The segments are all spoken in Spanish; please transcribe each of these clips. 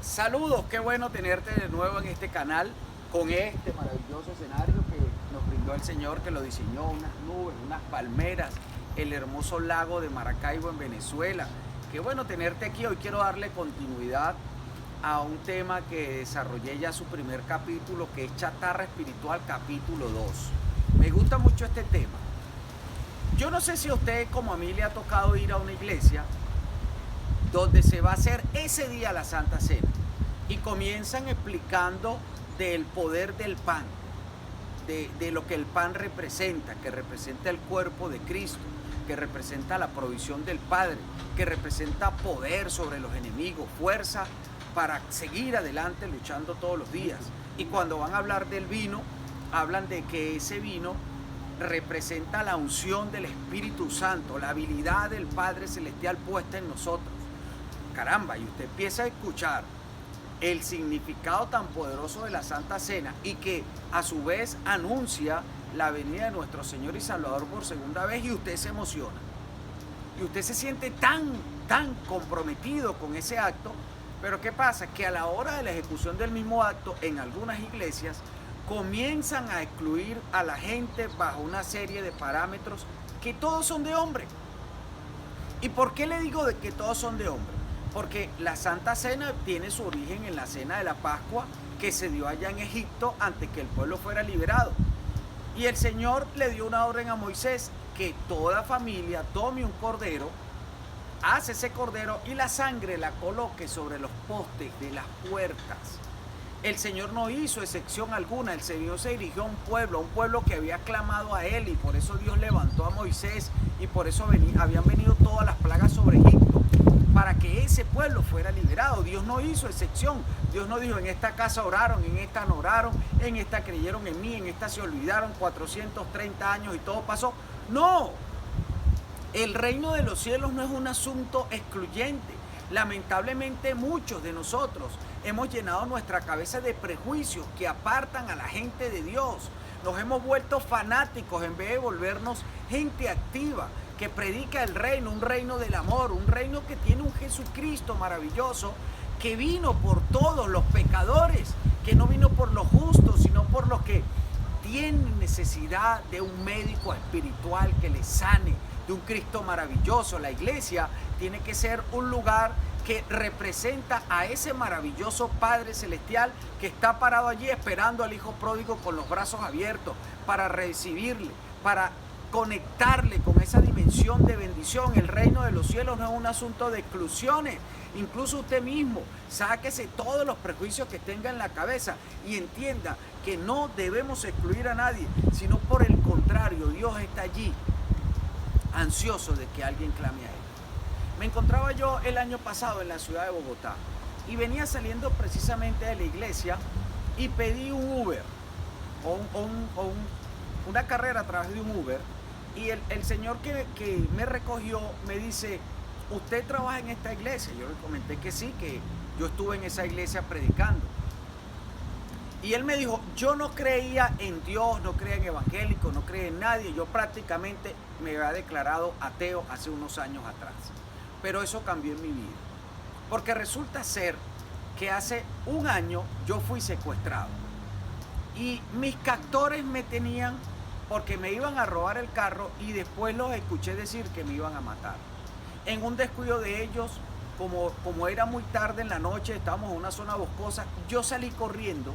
Saludos, qué bueno tenerte de nuevo en este canal con este maravilloso escenario que nos brindó el Señor, que lo diseñó, unas nubes, unas palmeras, el hermoso lago de Maracaibo en Venezuela. Qué bueno tenerte aquí. Hoy quiero darle continuidad a un tema que desarrollé ya su primer capítulo, que es Chatarra Espiritual, capítulo 2. Me gusta mucho este tema. Yo no sé si a usted como a mí le ha tocado ir a una iglesia donde se va a hacer ese día la Santa Cena y comienzan explicando del poder del pan, de lo que el pan representa, que representa el cuerpo de Cristo, que representa la provisión del Padre, que representa poder sobre los enemigos, fuerza para seguir adelante luchando todos los días. Y cuando van a hablar del vino, hablan de que ese vino representa la unción del Espíritu Santo, la habilidad del Padre Celestial puesta en nosotros. Caramba, y usted empieza a escuchar el significado tan poderoso de la Santa Cena y que a su vez anuncia la venida de nuestro Señor y Salvador por segunda vez, y usted se emociona. Y usted se siente tan comprometido con ese acto. Pero ¿qué pasa? Que a la hora de la ejecución del mismo acto, en algunas iglesias, comienzan a excluir a la gente bajo una serie de parámetros que todos son de hombre. ¿Y por qué le digo de que todos son de hombre? Porque la Santa Cena tiene su origen en la Cena de la Pascua que se dio allá en Egipto antes que el pueblo fuera liberado. Y el Señor le dio una orden a Moisés que toda familia tome un cordero, hace ese cordero y la sangre la coloque sobre los postes de las puertas. El Señor no hizo excepción alguna. El Señor se dirigió a un pueblo que había clamado a Él, y por eso Dios levantó a Moisés, y por eso habían venido todas las plagas sobre Egipto, para que ese pueblo fuera liberado. Dios no hizo excepción. Dios no dijo: en esta casa oraron, en esta no oraron, en esta creyeron en mí, en esta se olvidaron 430 años y todo pasó. No, el reino de los cielos no es un asunto excluyente. Lamentablemente muchos de nosotros hemos llenado nuestra cabeza de prejuicios que apartan a la gente de Dios. Nos hemos vuelto fanáticos en vez de volvernos gente activa que predica el reino, un reino del amor, un reino que tiene un Jesucristo maravilloso que vino por todos los pecadores, que no vino por los justos, sino por los que tienen necesidad de un médico espiritual que les sane, de un Cristo maravilloso. La iglesia tiene que ser un lugar que representa a ese maravilloso Padre Celestial que está parado allí esperando al Hijo pródigo con los brazos abiertos para recibirle, para conectarle con esa dimensión de bendición. El reino de los cielos no es un asunto de exclusiones. Incluso usted mismo, sáquese todos los prejuicios que tenga en la cabeza y entienda que no debemos excluir a nadie, sino por el contrario, Dios está allí, ansioso de que alguien clame a Él. Me encontraba yo el año pasado en la ciudad de Bogotá y venía saliendo precisamente de la iglesia y pedí un Uber o una carrera a través de un Uber, y el señor que me recogió me dice: ¿usted trabaja en esta iglesia? Yo le comenté que sí, que yo estuve en esa iglesia predicando. Y él me dijo: yo no creía en Dios, no creía en evangélicos, no creía en nadie. Yo prácticamente me había declarado ateo hace unos años atrás. Pero eso cambió en mi vida. Porque resulta ser que hace un año yo fui secuestrado. Y mis captores me tenían porque me iban a robar el carro, y después los escuché decir que me iban a matar. En un descuido de ellos, como era muy tarde en la noche, estábamos en una zona boscosa, yo salí corriendo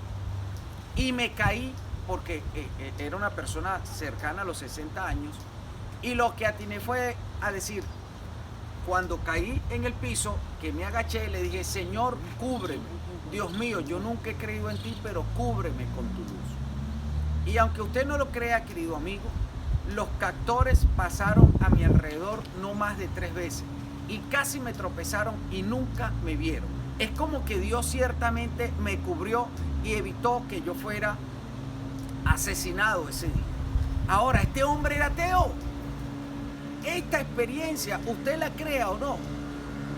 y me caí porque era una persona cercana a los 60 años, y lo que atiné fue a decir, cuando caí en el piso, que me agaché, le dije: Señor, cúbreme. Dios mío, yo nunca he creído en ti, pero cúbreme con tu luz. Y aunque usted no lo crea, querido amigo, los captores pasaron a mi alrededor no más de 3 veces y casi me tropezaron y nunca me vieron. Es como que Dios ciertamente me cubrió y evitó que yo fuera asesinado ese día. Ahora, este hombre era ateo. Esta experiencia, usted la crea o no,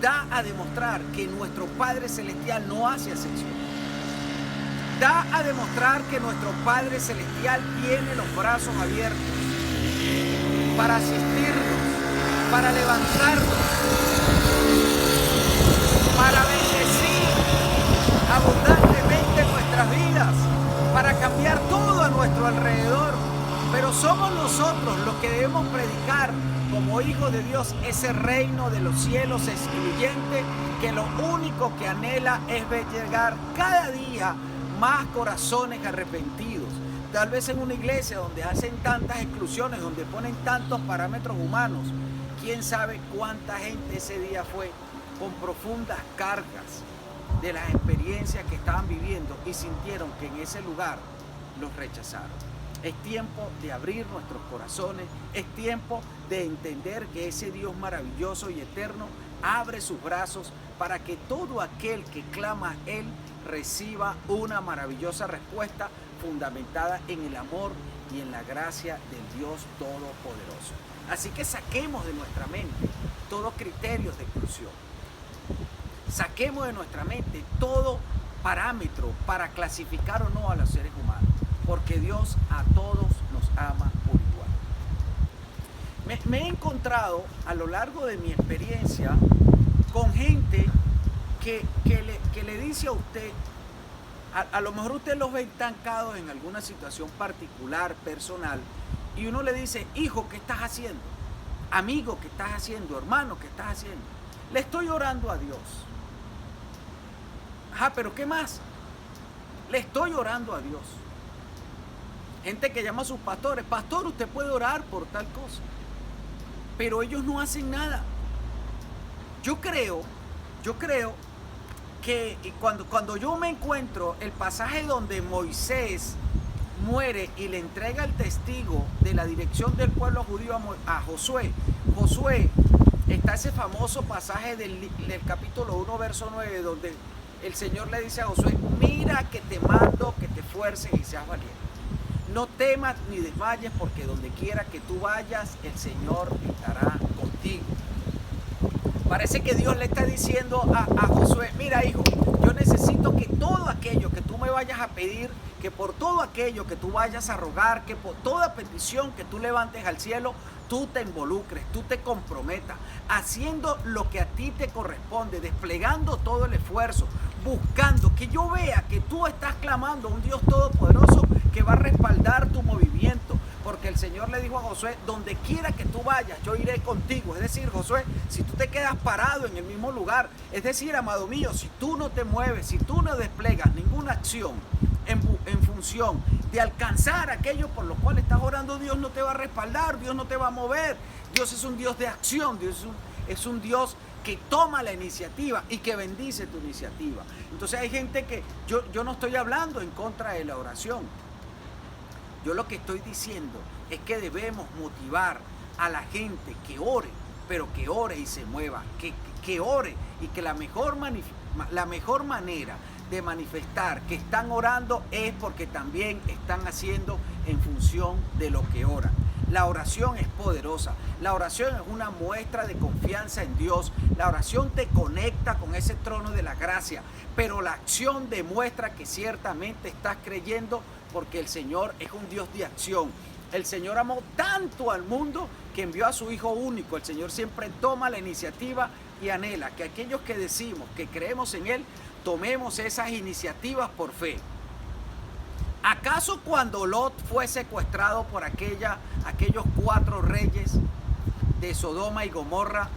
da a demostrar que nuestro Padre Celestial no hace excepción. Da a demostrar que nuestro Padre Celestial tiene los brazos abiertos para asistirnos, para levantarnos, para bendecir, alrededor, pero somos nosotros los que debemos predicar como hijos de Dios ese reino de los cielos excluyente, que lo único que anhela es ver llegar cada día más corazones arrepentidos. Tal vez en una iglesia donde hacen tantas exclusiones, donde ponen tantos parámetros humanos, quién sabe cuánta gente ese día fue con profundas cargas de las experiencias que estaban viviendo y sintieron que en ese lugar los rechazaron. Es tiempo de abrir nuestros corazones, es tiempo de entender que ese Dios maravilloso y eterno abre sus brazos para que todo aquel que clama a Él reciba una maravillosa respuesta fundamentada en el amor y en la gracia del Dios Todopoderoso. Así que saquemos de nuestra mente todos criterios de exclusión. Saquemos de nuestra mente todo parámetro para clasificar o no a los seres humanos, porque Dios a todos nos ama por igual. Me he encontrado a lo largo de mi experiencia con gente que le dice a usted, a lo mejor usted los ve estancados en alguna situación particular, personal, y uno le dice, hijo, ¿qué estás haciendo? Amigo, ¿qué estás haciendo? Hermano, ¿qué estás haciendo? Le estoy orando a Dios. Ajá, pero ¿qué más? Le estoy orando a Dios. Gente que llama a sus pastores, pastor, usted puede orar por tal cosa, pero ellos no hacen nada. Yo creo que cuando yo me encuentro el pasaje donde Moisés muere y le entrega el testigo de la dirección del pueblo judío a Josué. Josué, está ese famoso pasaje del capítulo 1, verso 9, donde el Señor le dice a Josué, mira que te mando que te esfuerces y seas valiente. No temas ni desmayes, porque donde quiera que tú vayas, el Señor estará contigo. Parece que Dios le está diciendo a Josué, mira hijo, yo necesito que todo aquello que tú me vayas a pedir, que por todo aquello que tú vayas a rogar, que por toda petición que tú levantes al cielo, tú te involucres, tú te comprometas, haciendo lo que a ti te corresponde, desplegando todo el esfuerzo, buscando que yo vea que tú estás clamando a un Dios todopoderoso que va a respaldar tu movimiento. Porque el Señor le dijo a Josué, donde quiera que tú vayas, yo iré contigo. Es decir, Josué, si tú te quedas parado en el mismo lugar, es decir, amado mío, si tú no te mueves, si tú no desplegas ninguna acción en función de alcanzar aquello por lo cual estás orando, Dios no te va a respaldar, Dios no te va a mover. Dios es un Dios de acción, Dios es un Dios que toma la iniciativa y que bendice tu iniciativa. Entonces hay gente que, yo no estoy hablando en contra de la oración. Yo lo que estoy diciendo es que debemos motivar a la gente que ore, pero que ore y se mueva, que ore, y que la mejor manera de manifestar que están orando es porque también están haciendo en función de lo que oran. La oración es poderosa, la oración es una muestra de confianza en Dios, la oración te conecta con ese trono de la gracia, pero la acción demuestra que ciertamente estás creyendo, porque el Señor es un Dios de acción. El Señor amó tanto al mundo que envió a su Hijo único. El Señor siempre toma la iniciativa y anhela que aquellos que decimos que creemos en Él, tomemos esas iniciativas por fe. ¿Acaso cuando Lot fue secuestrado por aquellos 4 reyes de Sodoma y Gomorra,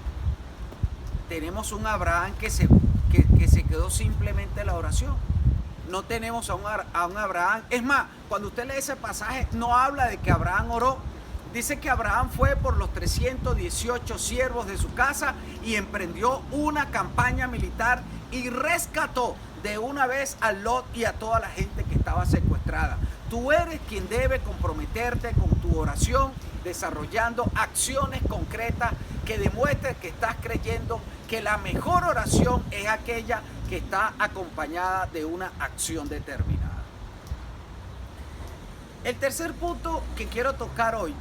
tenemos un Abraham que se quedó simplemente en la oración? No tenemos a un Abraham. Es más, cuando usted lee ese pasaje, no habla de que Abraham oró. Dice que Abraham fue por los 318 siervos de su casa y emprendió una campaña militar y rescató de una vez a Lot y a toda la gente que estaba secuestrada. Tú eres quien debe comprometerte con tu oración, desarrollando acciones concretas que demuestren que estás creyendo que la mejor oración es aquella que está acompañada de una acción determinada. El tercer punto que quiero tocar hoy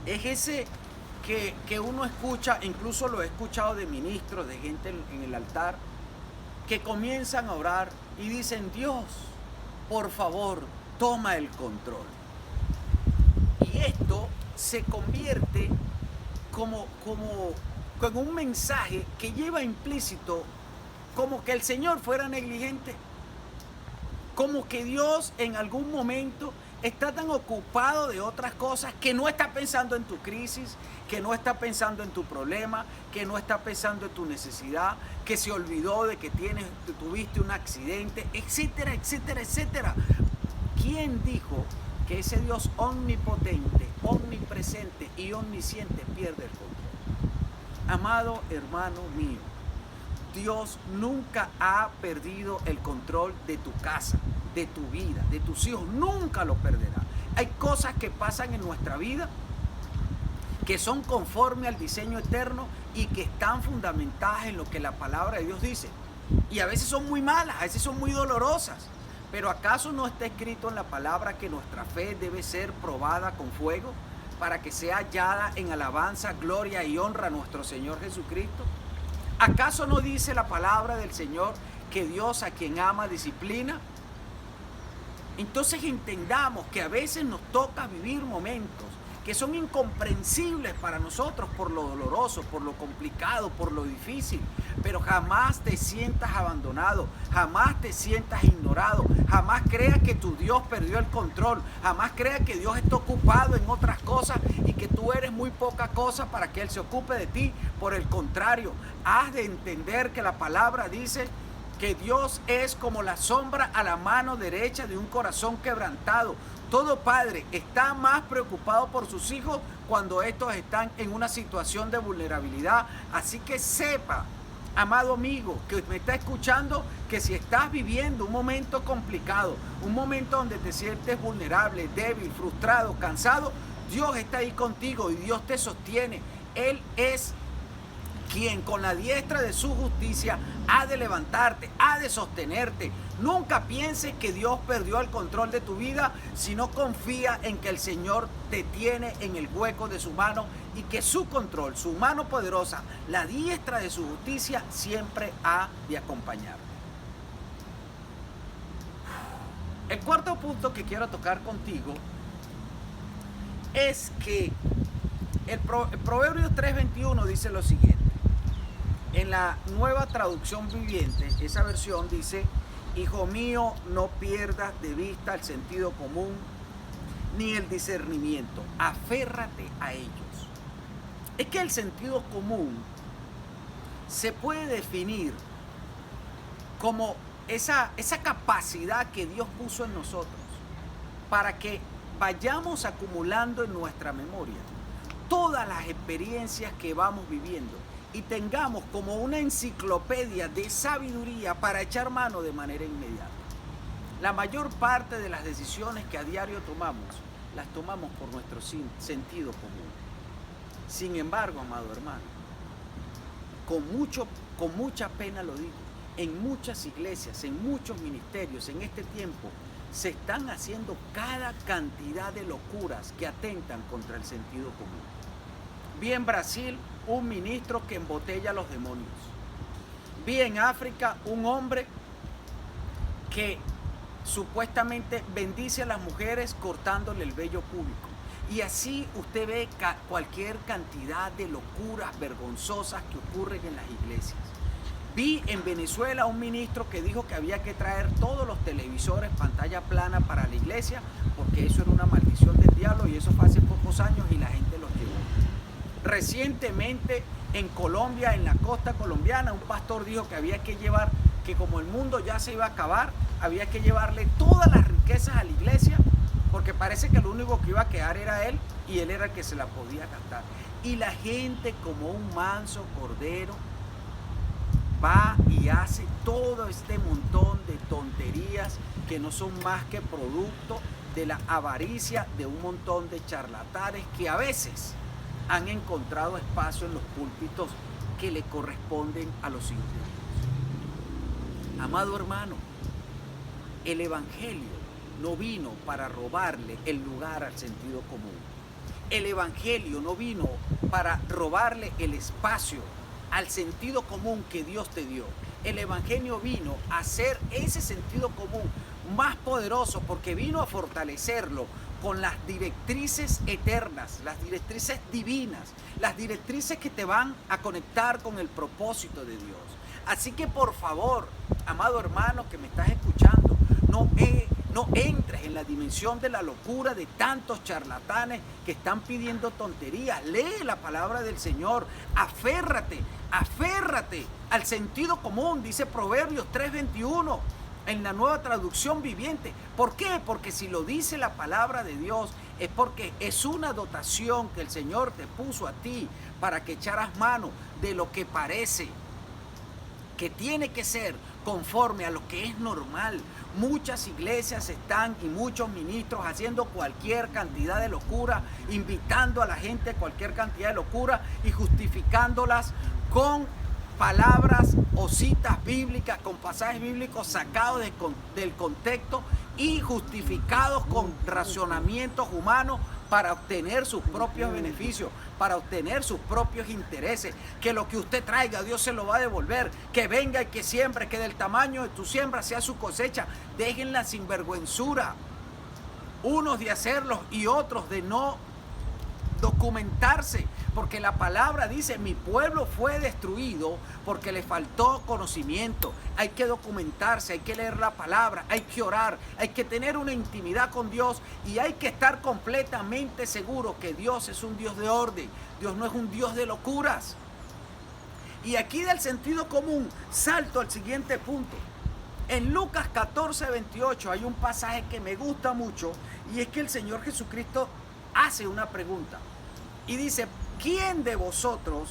es ese que uno escucha, incluso lo he escuchado de ministros, de gente en el altar, que comienzan a orar y dicen, Dios, por favor, toma el control. Y esto se convierte como un mensaje que lleva implícito como que el Señor fuera negligente, como que Dios en algún momento está tan ocupado de otras cosas que no está pensando en tu crisis, que no está pensando en tu problema, que no está pensando en tu necesidad, que se olvidó de que tuviste un accidente, etcétera, etcétera, etcétera. ¿Quién dijo que ese Dios omnipotente, omnipresente y omnisciente pierde el control? Amado hermano mío, Dios nunca ha perdido el control de tu casa, de tu vida, de tus hijos, nunca lo perderá. Hay cosas que pasan en nuestra vida que son conforme al diseño eterno y que están fundamentadas en lo que la palabra de Dios dice. Y a veces son muy malas, a veces son muy dolorosas. Pero ¿acaso no está escrito en la palabra que nuestra fe debe ser probada con fuego para que sea hallada en alabanza, gloria y honra a nuestro Señor Jesucristo? ¿Acaso no dice la palabra del Señor que Dios a quien ama disciplina? Entonces entendamos que a veces nos toca vivir momentos que son incomprensibles para nosotros por lo doloroso, por lo complicado, por lo difícil. Pero jamás te sientas abandonado, jamás te sientas ignorado, jamás creas que tu Dios perdió el control, jamás creas que Dios está ocupado en otras cosas y que tú eres muy poca cosa para que Él se ocupe de ti. Por el contrario, has de entender que la palabra dice que Dios es como la sombra a la mano derecha de un corazón quebrantado. Todo padre está más preocupado por sus hijos cuando estos están en una situación de vulnerabilidad. Así que sepa, amado amigo que me está escuchando, que si estás viviendo un momento complicado, un momento donde te sientes vulnerable, débil, frustrado, cansado, Dios está ahí contigo y Dios te sostiene. Él es quien con la diestra de su justicia ha de levantarte, ha de sostenerte. Nunca pienses que Dios perdió el control de tu vida, sino confía en que el Señor te tiene en el hueco de su mano y que su control, su mano poderosa, la diestra de su justicia siempre ha de acompañarte. El cuarto punto que quiero tocar contigo es que el Proverbios 3:21 dice lo siguiente. En la Nueva Traducción Viviente, esa versión dice: hijo mío, no pierdas de vista el sentido común ni el discernimiento, aférrate a ellos. Es que el sentido común se puede definir como esa capacidad que Dios puso en nosotros para que vayamos acumulando en nuestra memoria todas las experiencias que vamos viviendo y tengamos como una enciclopedia de sabiduría para echar mano de manera inmediata. La mayor parte de las decisiones que a diario tomamos, las tomamos por nuestro sentido común. Sin embargo, amado hermano, con mucha pena lo digo, en muchas iglesias, en muchos ministerios, en este tiempo, se están haciendo cada cantidad de locuras que atentan contra el sentido común. Vi en Brasil un ministro que embotella a los demonios. Vi en África un hombre que supuestamente bendice a las mujeres cortándole el vello público. Y así usted ve cualquier cantidad de locuras vergonzosas que ocurren en las iglesias. Vi en Venezuela un ministro que dijo que había que traer todos los televisores pantalla plana para la iglesia porque eso era una maldición del diablo, y eso fue hace pocos años y la gente los llevó. Recientemente en Colombia, en la costa colombiana, un pastor dijo que había que llevar, que como el mundo ya se iba a acabar, había que llevarle todas las riquezas a la iglesia, porque parece que lo único que iba a quedar era él, y él era el que se la podía gastar. Y la gente, como un manso cordero, va y hace todo este montón de tonterías que no son más que producto de la avaricia de un montón de charlatanes que a veces han encontrado espacio en los púlpitos que le corresponden a los hijos de Dios. Amado hermano, el evangelio no vino para robarle el lugar al sentido común. El evangelio no vino para robarle el espacio al sentido común que Dios te dio. El evangelio vino a hacer ese sentido común más poderoso, porque vino a fortalecerlo con las directrices eternas, las directrices divinas, las directrices que te van a conectar con el propósito de Dios. Así que por favor, amado hermano que me estás escuchando, no No entres en la dimensión de la locura de tantos charlatanes que están pidiendo tonterías. Lee la palabra del Señor, aférrate al sentido común, dice Proverbios 3:21 en la Nueva Traducción Viviente. ¿Por qué? Porque si lo dice la palabra de Dios, es porque es una dotación que el Señor te puso a ti para que echaras mano de lo que parece que tiene que ser conforme a lo que es normal. Muchas iglesias están y muchos ministros haciendo cualquier cantidad de locura, invitando a la gente a cualquier cantidad de locura y justificándolas con palabras o citas bíblicas, con pasajes bíblicos sacados del contexto y justificados con racionamientos humanos para obtener sus propios beneficios, para obtener sus propios intereses. Que lo que usted traiga, Dios se lo va a devolver. Que venga y que siembre, que del tamaño de tu siembra sea su cosecha. Dejen la sinvergüenzura, unos de hacerlos y otros de no documentarse, porque la palabra dice: mi pueblo fue destruido porque le faltó conocimiento. Hay que documentarse, hay que leer la palabra, hay que orar, hay que tener una intimidad con Dios y hay que estar completamente seguro que Dios es un Dios de orden. Dios no es un Dios de locuras. Y aquí del sentido común salto al siguiente punto. En Lucas 14:28 hay un pasaje que me gusta mucho, y es que el Señor Jesucristo hace una pregunta y dice: ¿quién de vosotros,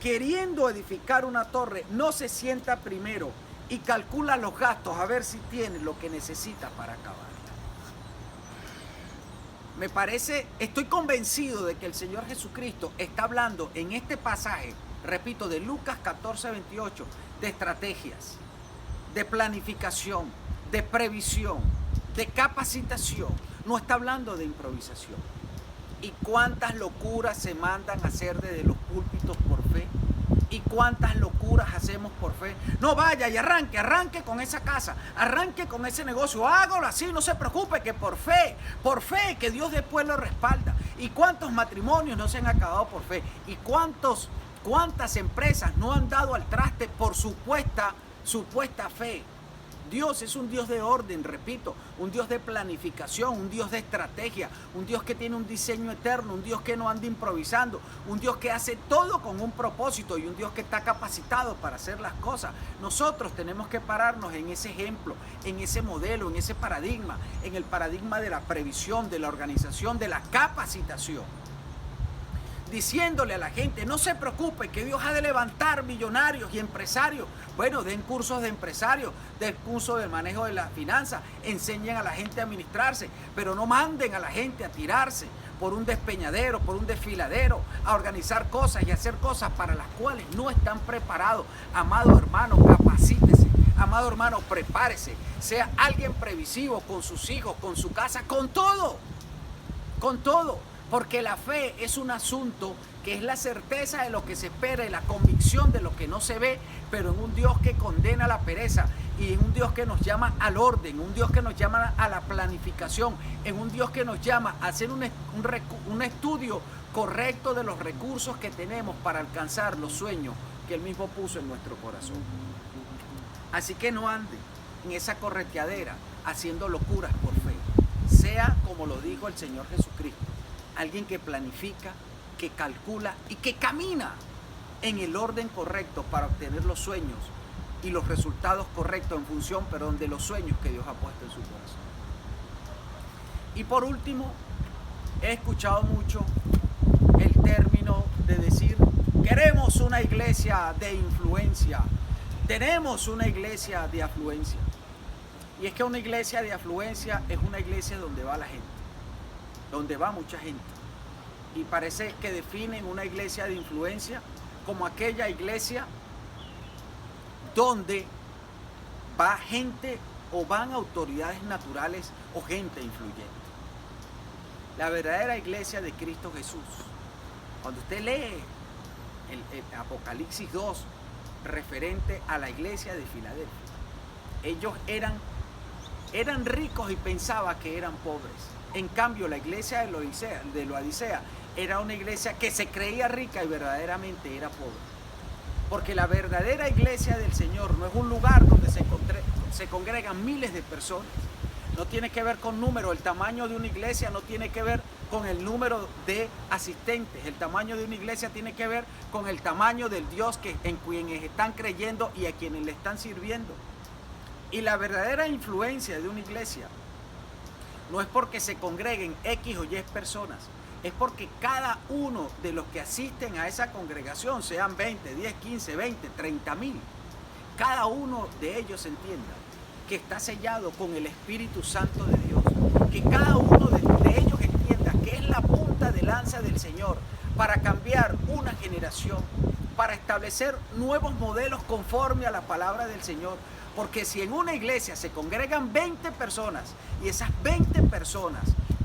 queriendo edificar una torre, no se sienta primero y calcula los gastos a ver si tiene lo que necesita para acabarla? Me parece, estoy convencido de que el Señor Jesucristo está hablando en este pasaje, repito, de Lucas 14:28, de estrategias, de planificación, de previsión, de capacitación. No está hablando de improvisación. ¿Y cuántas locuras se mandan a hacer desde los púlpitos por fe? ¿Y cuántas locuras hacemos por fe? No, vaya y arranque con esa casa, arranque con ese negocio, hágalo así, no se preocupe, que por fe, que Dios después lo respalda. ¿Y cuántos matrimonios no se han acabado por fe? ¿Y cuántas empresas no han dado al traste por supuesta fe? Dios es un Dios de orden, repito, un Dios de planificación, un Dios de estrategia, un Dios que tiene un diseño eterno, un Dios que no anda improvisando, un Dios que hace todo con un propósito y un Dios que está capacitado para hacer las cosas. Nosotros tenemos que pararnos en ese ejemplo, en ese modelo, en ese paradigma, en el paradigma de la previsión, de la organización, de la capacitación. Diciéndole a la gente: no se preocupe, que Dios ha de levantar millonarios y empresarios. Bueno, den cursos de empresarios, den cursos de manejo de las finanzas, enseñen a la gente a administrarse, pero no manden a la gente a tirarse por un despeñadero, por un desfiladero, a organizar cosas y hacer cosas para las cuales no están preparados. Amado hermano, capacítese. Amado hermano, prepárese. Sea alguien previsivo con sus hijos, con su casa, con todo. Con todo. Porque la fe es un asunto que es la certeza de lo que se espera y la convicción de lo que no se ve, pero en un Dios que condena la pereza y en un Dios que nos llama al orden, un Dios que nos llama a la planificación, en un Dios que nos llama a hacer un estudio correcto de los recursos que tenemos para alcanzar los sueños que Él mismo puso en nuestro corazón. Así que no ande en esa correteadera haciendo locuras por fe. Sea como lo dijo el Señor Jesucristo. Alguien que planifica, que calcula y que camina en el orden correcto para obtener los sueños y los resultados correctos en función, de los sueños que Dios ha puesto en su corazón. Y por último, he escuchado mucho el término de decir: queremos una iglesia de influencia, tenemos una iglesia de afluencia. Y es que una iglesia de afluencia es una iglesia donde va la gente, donde va mucha gente. Y parece que definen una iglesia de influencia como aquella iglesia donde va gente o van autoridades naturales o gente influyente. La verdadera iglesia de Cristo Jesús, cuando usted lee el Apocalipsis 2 referente a la iglesia de Filadelfia, ellos eran ricos y pensaban que eran pobres. En cambio, la iglesia de Laodicea era una iglesia que se creía rica y verdaderamente era pobre. Porque la verdadera iglesia del Señor no es un lugar donde se congregan miles de personas. no tiene que ver con número. El tamaño de una iglesia no tiene que ver con el número de asistentes. El tamaño de una iglesia tiene que ver con el tamaño del Dios en quienes están creyendo y a quienes le están sirviendo. Y la verdadera influencia de una iglesia no es porque se congreguen X o Y personas, es porque cada uno de los que asisten a esa congregación, sean 20, 10, 15, 20, 30,000, cada uno de ellos entienda que está sellado con el Espíritu Santo de Dios, que cada uno de ellos entienda que es la punta de lanza del Señor para cambiar una generación, para establecer nuevos modelos conforme a la palabra del Señor. Porque si en una iglesia se congregan 20 personas y esas 20 personas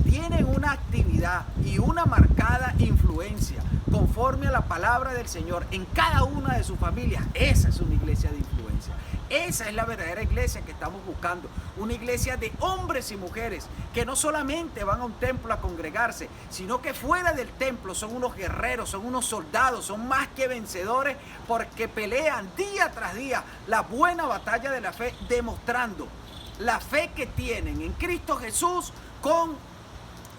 tienen una actividad y una marcada influencia conforme a la palabra del Señor en cada una de sus familias, esa es una iglesia de influencia. Esa es la verdadera iglesia que estamos buscando. Una iglesia de hombres y mujeres que no solamente van a un templo a congregarse, sino que fuera del templo son unos guerreros, son unos soldados, son más que vencedores porque pelean día tras día la buena batalla de la fe, demostrando la fe que tienen en Cristo Jesús con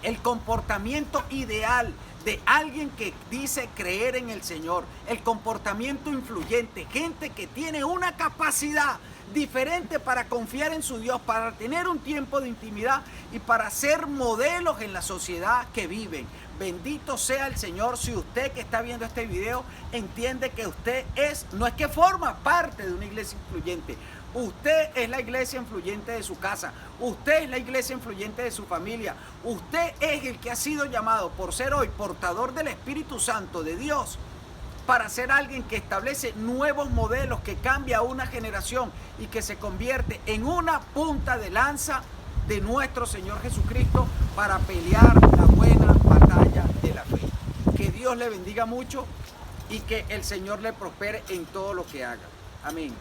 el comportamiento ideal de alguien que dice creer en el Señor, el comportamiento influyente, gente que tiene una capacidad diferente para confiar en su Dios, para tener un tiempo de intimidad y para ser modelos en la sociedad que viven. Bendito sea el Señor. Si usted que está viendo este video entiende que usted no es que forma parte de una iglesia influyente, usted es la iglesia influyente de su casa, usted es la iglesia influyente de su familia, usted es el que ha sido llamado por ser hoy portador del Espíritu Santo de Dios para ser alguien que establece nuevos modelos, que cambia una generación y que se convierte en una punta de lanza de nuestro Señor Jesucristo para pelear la buena batalla de la fe. Que Dios le bendiga mucho y que el Señor le prospere en todo lo que haga. Amén.